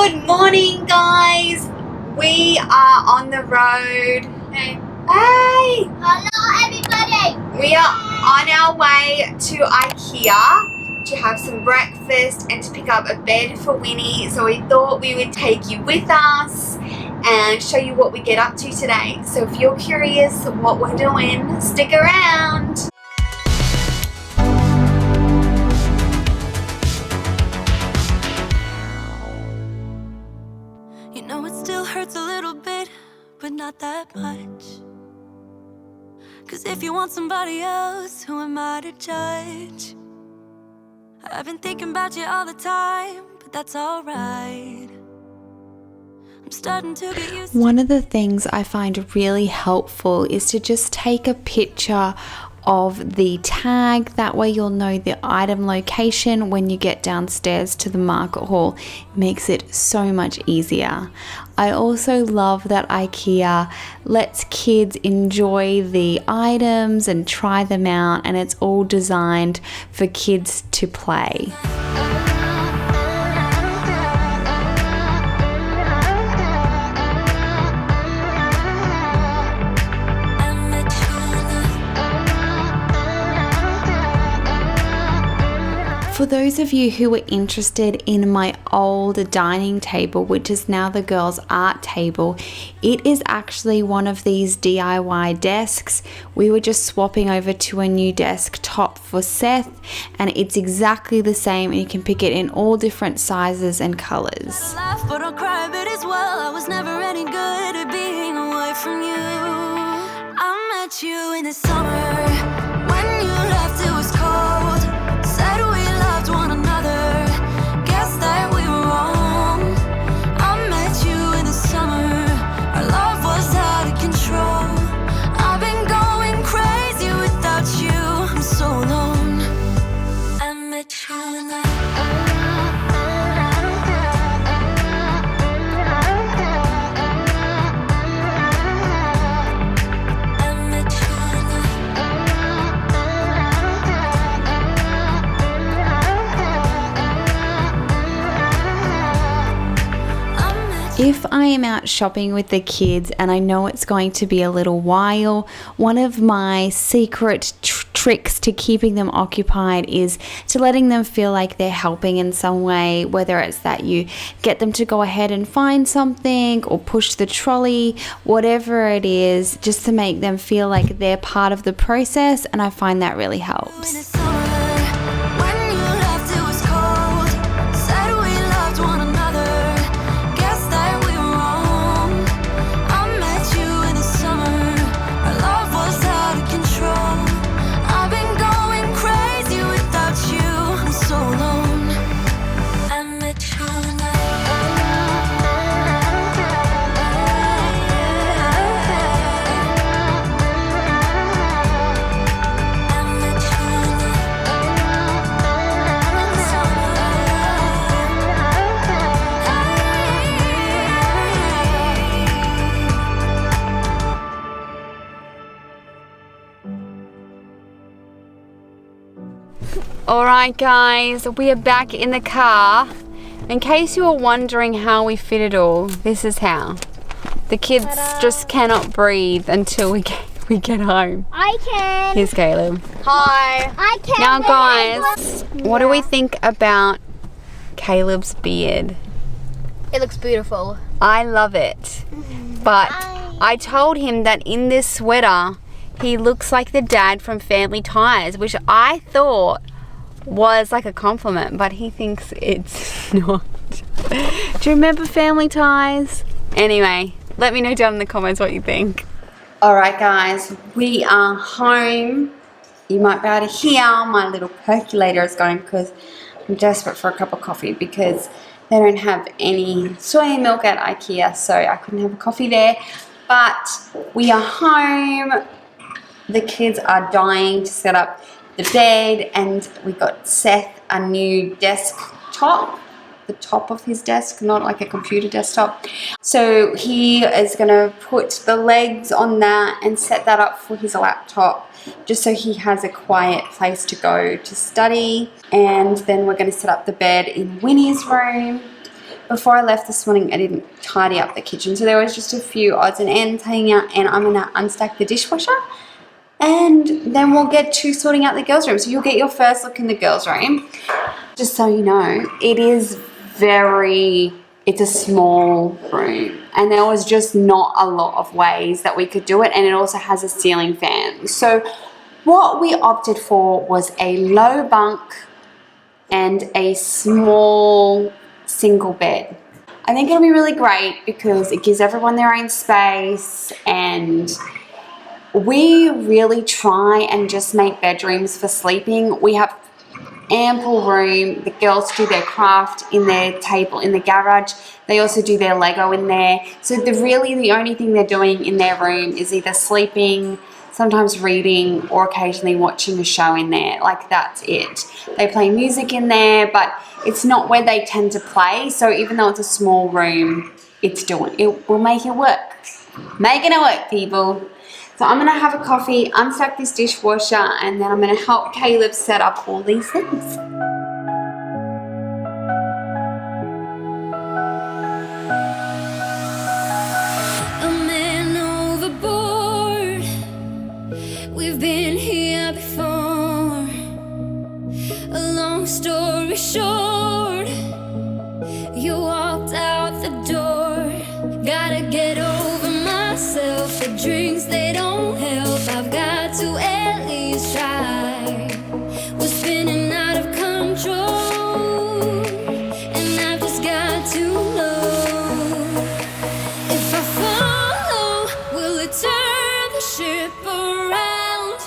Good morning, guys. We are on the road. Hey. Hello, everybody. We are on our way to IKEA to have some breakfast and to pick up a bed for Winnie. So we thought we would take you with us and show you what we get up to today. So if you're curious what we're doing, stick around. You know it still hurts a little bit, but not that much. 'Cause if you want somebody else, who am I to judge? I've been thinking about you all the time, but that's alright. I'm starting to get used to. One of the things I find really helpful is to just take a picture of the tag. That way you'll know the item location when you get downstairs to the market hall. It makes it so much easier. I also love that IKEA lets kids enjoy the items and try them out, and it's all designed for kids to play. For those of you who are interested in my old dining table, which is now the girls' art table, it is actually one of these DIY desks. We were just swapping over to a new desktop for Seth, and it's exactly the same, and you can pick it in all different sizes and colors. I laugh, but I'll cry a bit as well. I was never any good at being away from you. I met you in the summer when you left. It was cold. Said we loved one another. Guess that we were wrong. I met you in the summer. Our love was out of control. I've been going crazy without you. I'm so alone. I met you in the If I am out shopping with the kids and I know it's going to be a little while, one of my secret tricks to keeping them occupied is to letting them feel like they're helping in some way, whether it's that you get them to go ahead and find something or push the trolley, whatever it is, just to make them feel like they're part of the process, and I find that really helps. Alright guys, we are back in the car. In case you were wondering how we fit it all, this is how. The kids just cannot breathe until we get home. I can. Here's Caleb. Hi. I can. Now guys, what do we think about Caleb's beard? It looks beautiful. I love it. But I told him that in this sweater, he looks like the dad from Family Ties, which I thought was like a compliment, but he thinks it's not. Do you remember Family Ties? Anyway, let me know down in the comments what you think. Alright guys, we are home. You might be able to hear my little percolator is going because I'm desperate for a cup of coffee because they don't have any soy milk at IKEA, so I couldn't have a coffee there. But we are home. The kids are dying to set up the bed, and we got Seth a new desktop, the top of his desk, not like a computer desktop. So he is going to put the legs on that and set that up for his laptop, just so he has a quiet place to go to study. And then we're going to set up the bed in Winnie's room. before I left this morning, I didn't tidy up the kitchen. So there was just a few odds and ends hanging out, and I'm going to unstack the dishwasher. And then we'll get to sorting out the girls' room. So you'll get your first look in the girls' room. Just so you know, it's a small room. And there was just not a lot of ways that we could do it. And it also has a ceiling fan. So what we opted for was a low bunk and a small single bed. I think it'll be really great because it gives everyone their own space, and we really try and just make bedrooms for sleeping. We have ample room. The girls do their craft in their table in the garage. They also do their Lego in there. So the only thing they're doing in their room is either sleeping, sometimes reading, or occasionally watching a show in there. Like, that's it. They play music in there, but it's not where they tend to play. So even though it's a small room, it will make it work. Making it work, people. So I'm going to have a coffee, unstack this dishwasher, and then I'm going to help Caleb set up all these things. A man overboard. We've been here before. A long story short, you walked out the door. Gotta get over myself. The drinks, they don't help. I've got to at least try. We're spinning out of control, and I've just got to know. If I follow, will it turn the ship around?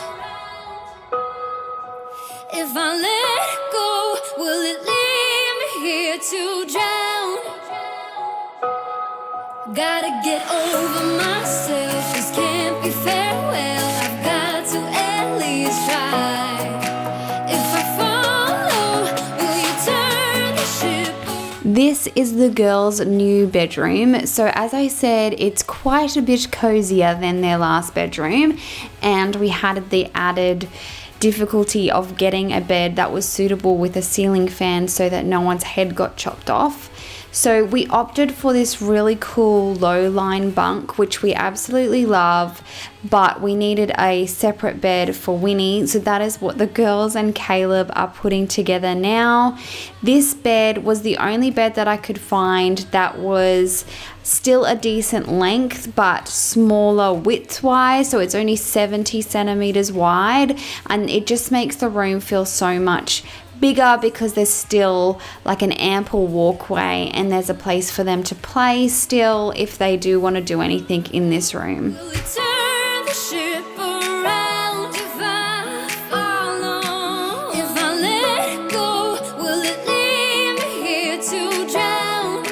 If I let go, will it leave me here to drown? Gotta get over myself, this can't be farewell. I've got to at least try. If I follow, will you turn the ship? This is the girls' new bedroom. So as I said, it's quite a bit cozier than their last bedroom, and we had the added difficulty of getting a bed that was suitable with a ceiling fan so that no one's head got chopped off. So we opted for this really cool low line bunk, which we absolutely love, but we needed a separate bed for Winnie. So that is what the girls and Caleb are putting together now. This bed was the only bed that I could find that was still a decent length but smaller width wise, so it's only 70 centimeters wide, and it just makes the room feel so much bigger because there's still like an ample walkway and there's a place for them to play still if they do want to do anything in this room. Will it turn the ship around? If I follow, if I let go, will it leave me here to drown?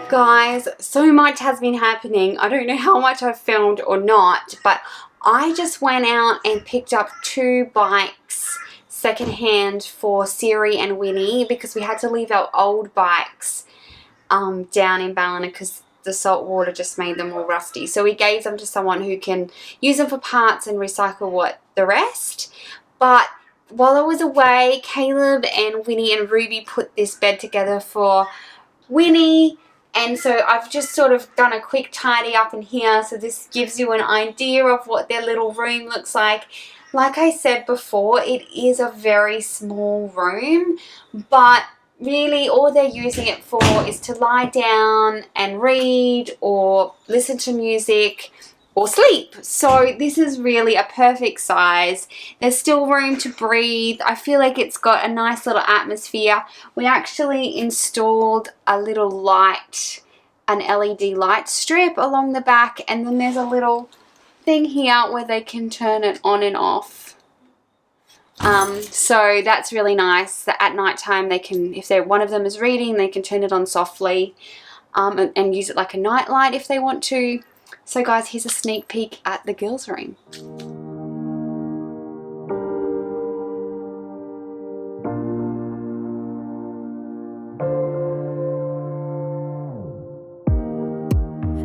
Guys, so much has been happening. I don't know how much I've filmed or not, but I just went out and picked up 2 bikes secondhand for Siri and Winnie because we had to leave our old bikes down in Ballina because the salt water just made them all rusty. So we gave them to someone who can use them for parts and recycle the rest. But while I was away, Caleb and Winnie and Ruby put this bed together for Winnie. And so I've just sort of done a quick tidy up in here. So this gives you an idea of what their little room looks like. Like I said before, it is a very small room, but really all they're using it for is to lie down and read or listen to music or sleep. So this is really a perfect size. There's still room to breathe. I feel like it's got a nice little atmosphere. We actually installed a little light, an LED light strip along the back, and then there's a little thing here where they can turn it on and off. So that's really nice that at night time they can, if one of them is reading, they can turn it on softly and use it like a night light if they want to. So guys, here's a sneak peek at the girls' room.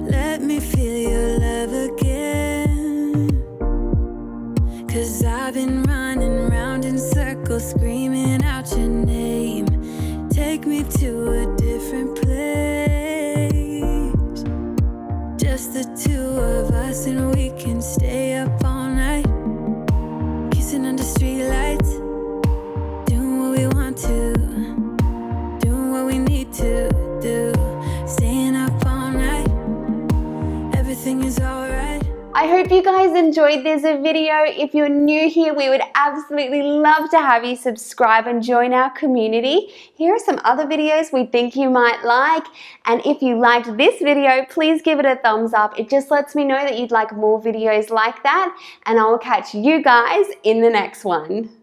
Let me feel your love again, 'cause I've been running round in circles screaming out your name. Take me to a different place. Just the two of us, and we can stay up all night, kissing under streetlights, doing what we want to, doing what we need to do, staying up all night. Everything is alright. I hope you guys enjoyed this video. If you're new here, we would absolutely love to have you subscribe and join our community. Here are some other videos we think you might like. And if you liked this video, please give it a thumbs up. It just lets me know that you'd like more videos like that. And I will catch you guys in the next one.